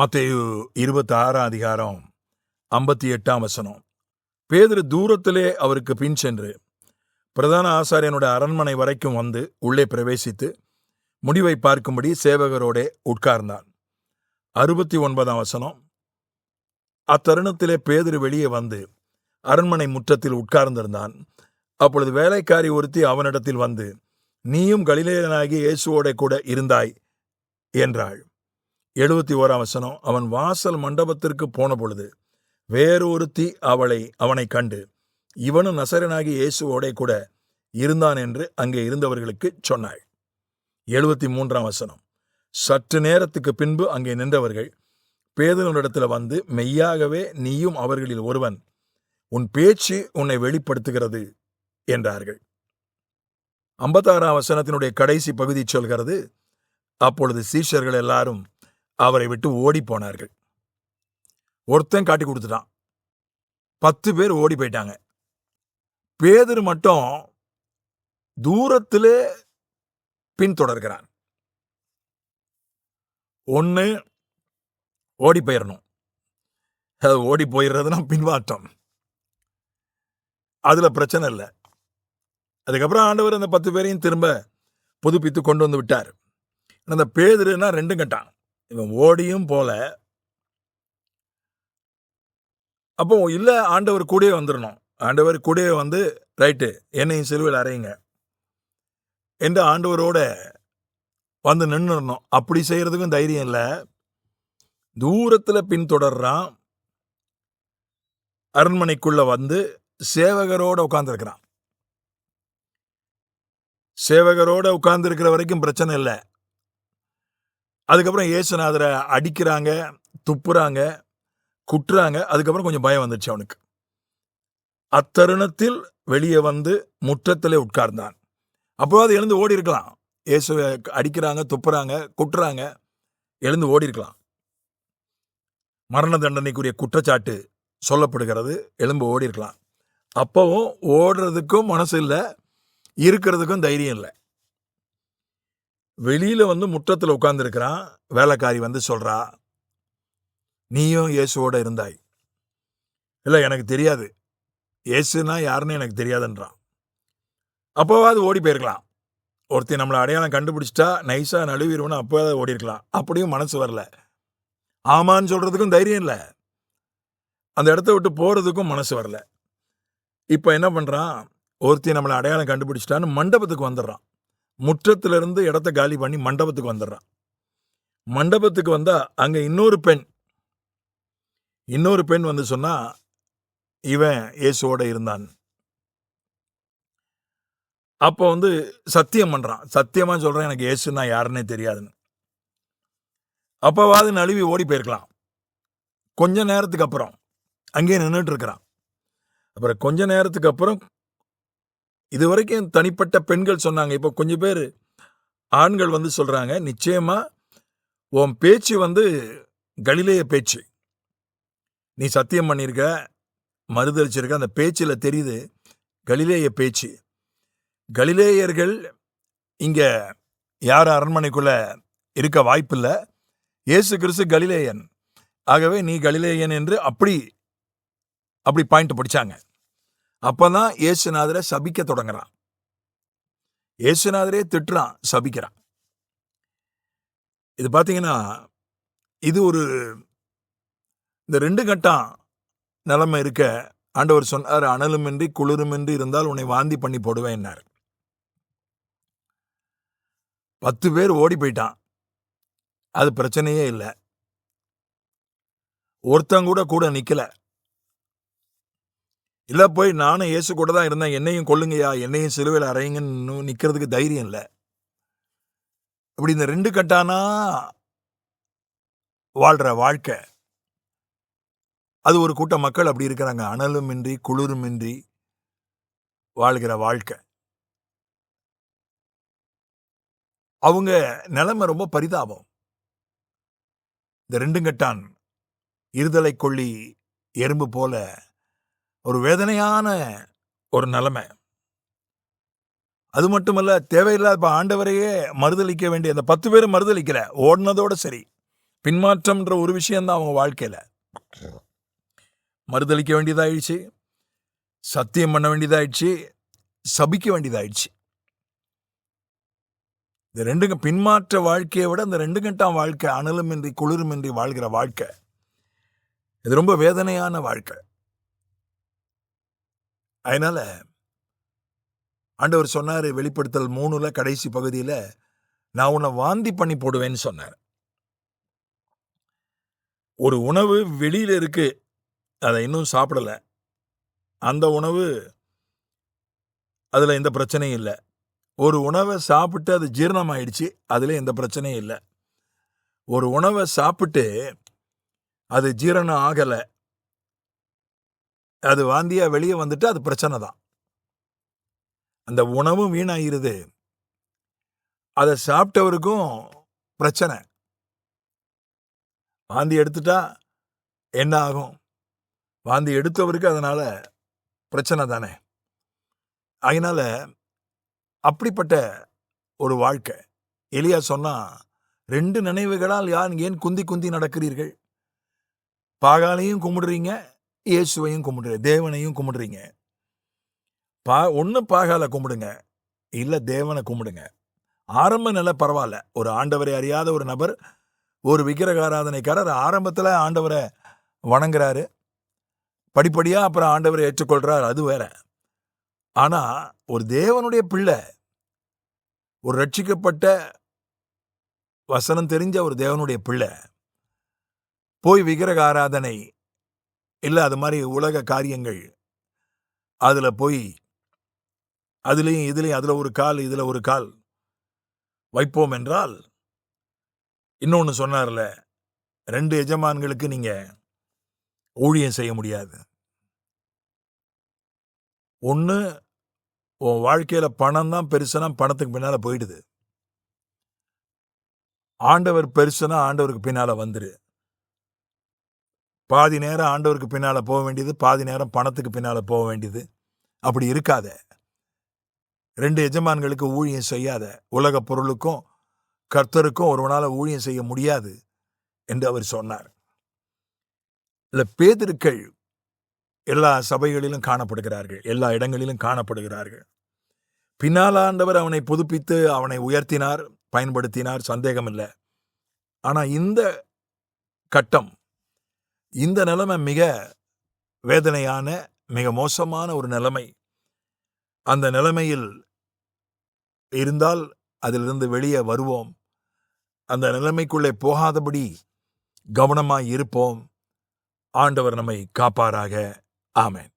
மத்தேயு 26:58 பேதுரு தூரத்திலே அவருக்கு பின் சென்று பிரதான ஆசாரியனுடைய அரண்மனை வரைக்கும் வந்து உள்ளே பிரவேசித்து முடிவை பார்க்கும்படி சேவகரோடே உட்கார்ந்தான். 69 அத்தருணத்திலே பேதுரு வெளியே வந்து அரண்மனை முற்றத்தில் உட்கார்ந்திருந்தான். அப்பொழுது வேலைக்காரி ஒருத்தி அவனிடத்தில் வந்து, நீயும் கலிலேயனாகிய இயேசுவோட கூட இருந்தாய் என்றாள். 71 அவன் வாசல் மண்டபத்திற்கு போன பொழுது வேறொருத்தி அவனை கண்டு, இவனும் நசரேயனாகிய இயேசுவோட கூட இருந்தான் என்று அங்கே இருந்தவர்களுக்கு சொன்னாள். 73 சற்று நேரத்துக்கு பின்பு அங்கே நின்றவர்கள் பேதுருவினிடத்தில் வந்து, மெய்யாகவே நீயும் அவர்களில் ஒருவன், உன் பேச்சு உன்னை வெளிப்படுத்துகிறது என்றார்கள். 56 கடைசி பகுதி சொல்கிறது, அப்பொழுது சீஷர்கள் எல்லாரும் அவரை விட்டு ஓடி போனார்கள். ஒருத்தன் காட்டி கொடுத்துட்டான், 10 பேர் ஓடி போயிட்டாங்க. பேதுரு மட்டும் தூரத்திலே பின்தொடர்கிறான். ஒன்று ஓடி போயிடணும், ஓடி போயிடுறதுனா பின்வாட்டம், அதுல பிரச்சனை இல்லை. அதுக்கப்புறம் ஆண்டவர் அந்த 10 பேரையும் திரும்ப புதுப்பித்து கொண்டு வந்து விட்டார். அந்த பேதுருனா ரெண்டும் கட்டான், இவன் ஓடியும் போல. அப்போ இல்லை, ஆண்டவர் கூடயே வந்துடணும், ஆண்டவர் கூடயே வந்து ரைட்டு என்னையும் சிலுவையில் அறையுங்க என்று ஆண்டவரோட வந்து நின்றுடணும். அப்படி செய்யறதுக்கும் தைரியம் இல்லை. தூரத்தில் பின்தொடர்றான். அரண்மனைக்குள்ள வந்து சேவகரோட உட்கார்ந்துருக்கிறான். சேவகரோட உட்கார்ந்துருக்கிற வரைக்கும் பிரச்சனை இல்லை. அதுக்கப்புறம் இயேசுநாதரை அடிக்கிறாங்க, துப்புறாங்க, குட்டுறாங்க. அதுக்கப்புறம் கொஞ்சம் பயம் வந்துச்சு அவனுக்கு. அத்தருணத்தில் வெளியே வந்து முற்றத்திலே உட்கார்ந்தான். அப்போது எழுந்து ஓடி இருக்கலாம். இயேசுவை அடிக்கிறாங்க, துப்புறாங்க, குட்டுறாங்க, எழுந்து ஓடி இருக்கலாம். மரண தண்டனைக்குரிய குற்றச்சாட்டு சொல்லப்படுகிறது, எழுந்து ஓடி இருக்கலாம். அப்பவும் ஓடுறதுக்கும் மனசு இல்லை, இருக்கிறதுக்கும் தைரியம் இல்லை. வெளியில வந்து முற்றத்தில் உட்கார்ந்து இருக்கிறான். வேலைக்காரி வந்து சொல்றா, நீயும் இயேசுவோட இருந்தாய். இல்லை, எனக்கு தெரியாது, இயேசுனா யாருன்னு எனக்கு தெரியாதுன்றான். அப்போவாது ஓடி போயிருக்கலாம். ஒருத்தி நம்மளை அடையாளம் கண்டுபிடிச்சிட்டா நைஸா நழுவிடுவோன்னு அப்போவாது ஓடி இருக்கலாம். அப்படியும் மனசு வரல. ஆமான்னு சொல்றதுக்கும் தைரியம் இல்லை, அந்த இடத்த விட்டு போறதுக்கும் மனசு வரல. இப்போ என்ன பண்றான், ஒருத்தி நம்மளை அடையாளம் கண்டுபிடிச்சிட்டான்னு மண்டபத்துக்கு வந்துடுறான். முற்றத்திலிருந்து இடத்த காலி பண்ணி மண்டபத்துக்கு வந்துடுறான். மண்டபத்துக்கு வந்தா அங்க இன்னொரு பெண் வந்து சொன்னா, இவன் இயேசுவோட இருந்தான். அப்போ வந்து சத்தியம் பண்றான், சத்தியமா சொல்றேன், எனக்கு இயேசுனா யாருன்னே தெரியாதுன்னு. அப்பவாது நழுவி ஓடி போயிருக்கலாம். கொஞ்ச நேரத்துக்கு அப்புறம் அங்கேயே நின்றுட்டு இருக்கிறான். அப்புறம் கொஞ்ச நேரத்துக்கு அப்புறம் இது வரைக்கும் தனிப்பட்ட பெண்கள் சொன்னாங்க, இப்போ கொஞ்சம் பேர் ஆண்கள் வந்து சொல்றாங்க, நிச்சயமா உன் பேச்சு வந்து கலிலேய பேச்சு, நீ சத்தியம் பண்ணியிருக்க, மறுதளிச்சிருக்க, அந்த பேச்சில் தெரியுது கலிலேய பேச்சு. கலிலேயர்கள் இங்க யார் அரண்மனைக்குள்ள இருக்க வாய்ப்பில்லை, இயேசு கிறிஸ்து கலிலேயன், ஆகவே நீ கலிலேயன் என்று அப்படி பாயிண்ட் படிச்சாங்க. அப்பதான் இயேசுநாதரை சபிக்க தொடங்குறான். இயேசுநாதரே திட்டுறான், சபிக்கிறான். இது பாத்தீங்கன்னா, இது ஒரு இந்த 2 கட்டம் நிலைமை இருக்க ஆண்டவர் சொன்னார், அனலுமின்றி குளிருமின்றி இருந்தால் உன்னை வாந்தி பண்ணி போடுவேன். 10 பேர் ஓடி போயிட்டான், அது பிரச்சனையே இல்லை. ஒருத்தங்க கூட நிக்கல. இல்லை, போய் நானும் இயேசு கூட தான் இருந்தேன், என்னையும் கொல்லுங்கய்யா, என்னையும் சிலுவையில் அறையுங்கன்னு நிற்கிறதுக்கு தைரியம் இல்லை. இப்படி இந்த 2 கட்டானா வாழ்ற வாழ்க்கை, அது ஒரு கூட்ட மக்கள் அப்படி இருக்கிறாங்க, அனலுமின்றி குளிருமின்றி வாழ்கிற வாழ்க்கை. அவங்க நிலைமை ரொம்ப பரிதாபம். இந்த 2 கட்டான் இருதலை கொள்ளி எறும்பு போல ஒரு வேதனையான ஒரு நிலைமை. அது மட்டுமல்ல, தேவையில்லாத ஆண்டவரையே மறுதளிக்க வேண்டிய அந்த 10 பேரும் மறுதளிக்கல, ஓடினதோட சரி. பின்மாற்றம்ன்ற ஒரு விஷயம்தான் அவங்க வாழ்க்கையில. மறுதளிக்க வேண்டியதாயிடுச்சு, சத்தியம் பண்ண வேண்டியதாயிடுச்சு, சபிக்க வேண்டியதாயிடுச்சு. இந்த ரெண்டுங்க பின்மாற்ற வாழ்க்கையை விட இந்த 2 கட்டம் வாழ்க்கை, அனலுமின்றி குளிருமின்றி வாழ்கிற வாழ்க்கை, இது ரொம்ப வேதனையான வாழ்க்கை. அதனால ஆண்டவர் சொன்னாரு வெளிப்படுத்தல் 3 கடைசி பகுதியில, நான் உன்னை வாந்தி பண்ணி போடுவேன்னு சொன்னார். ஒரு உணவு வெளியில இருக்கு, அதை இன்னும் சாப்பிடல. அந்த உணவு அதுல எந்த பிரச்சனையும் இல்லை. ஒரு உணவை சாப்பிட்டு அது ஜீரணம் ஆயிடுச்சு, அதுல எந்த பிரச்சனையும் இல்லை. ஒரு உணவை சாப்பிட்டு அது ஜீரணம் ஆகல, அது வாந்தியா வெளியே வந்துட்டு அது பிரச்சனை தான். அந்த உணவும் வீணாயிருது, அதை சாப்பிட்டவருக்கும் பிரச்சனை. வாந்தி எடுத்துட்டா என்ன ஆகும்? வாந்தி எடுத்தவருக்கு அதனால பிரச்சனை தானே. அதனால அப்படிப்பட்ட ஒரு வாழ்க்கை. எலியா சொன்னா, 2 நினைவுகளால் ஏன் குந்தி குந்தி நடக்கிறீர்கள்? பாகாலையும் கும்பிடுறீங்க, இயேசுவையும் கும்பிடுறீங்க, தேவனையும் கும்பிடுறீங்க. ஒண்ணு பாகால கும்பிடுங்க, இல்ல தேவனை கும்பிடுங்க. ஆரம்ப நிலை பரவாயில்ல. ஒரு ஆண்டவரை அறியாத ஒரு நபர், ஒரு விக்கிரக ஆராதனைக்காரர் ஆரம்பத்துல ஆண்டவரை வணங்குறாரு, படிப்படியா அப்புறம் ஆண்டவரை ஏற்றுக்கொள்றார், அது வேற. ஆனா ஒரு தேவனுடைய பிள்ளை, ஒரு ரட்சிக்கப்பட்ட வசனம் தெரிஞ்ச ஒரு தேவனுடைய பிள்ளை போய் விக்கிரக ஆராதனை இல்ல அது மாதிரி உலக காரியங்கள், அதுல போய் அதுலயும் இதுலயும் அதுல ஒரு கால் இதுல ஒரு கால் வைப்போம் என்றால், இன்னொன்னு சொன்னார்ல, 2 எஜமான்களுக்கு நீங்க ஊழியம் செய்ய முடியாது. ஒண்ணு உன் வாழ்க்கையில பணம் தான் பெருசுனா பணத்துக்கு பின்னால போயிடுது. ஆண்டவர் பெருசுனா ஆண்டவருக்கு பின்னால வந்துரு. பாதி நேரம் ஆண்டவருக்கு பின்னால போக வேண்டியது, பாதி நேரம் பணத்துக்கு பின்னால போக வேண்டியது. அப்படி இருக்காத. 2 எஜமான்களுக்கு ஊழியம் செய்யாத. உலக பொருளுக்கும் கர்த்தருக்கும் ஒருவனால ஊழியம் செய்ய முடியாது என்று அவர் சொன்னார். இல்ல பேதுருக்கள் எல்லா சபைகளிலும் காணப்படுகிறார்கள், எல்லா இடங்களிலும் காணப்படுகிறார்கள். பின்னால் ஆண்டவர் அவனை புதுப்பித்து அவனை உயர்த்தினார், பயன்படுத்தினார், சந்தேகம் இல்லை. ஆனா இந்த கட்டம், இந்த நிலைமை மிக வேதனையான, மிக மோசமான ஒரு நிலைமை. அந்த நிலைமையில் இருந்தால் அதிலிருந்து வெளியே வருவோம். அந்த நிலைமைக்குள்ளே போகாதபடி கவனமாய் இருப்போம். ஆண்டவர் நம்மை காப்பாராக. ஆமென்.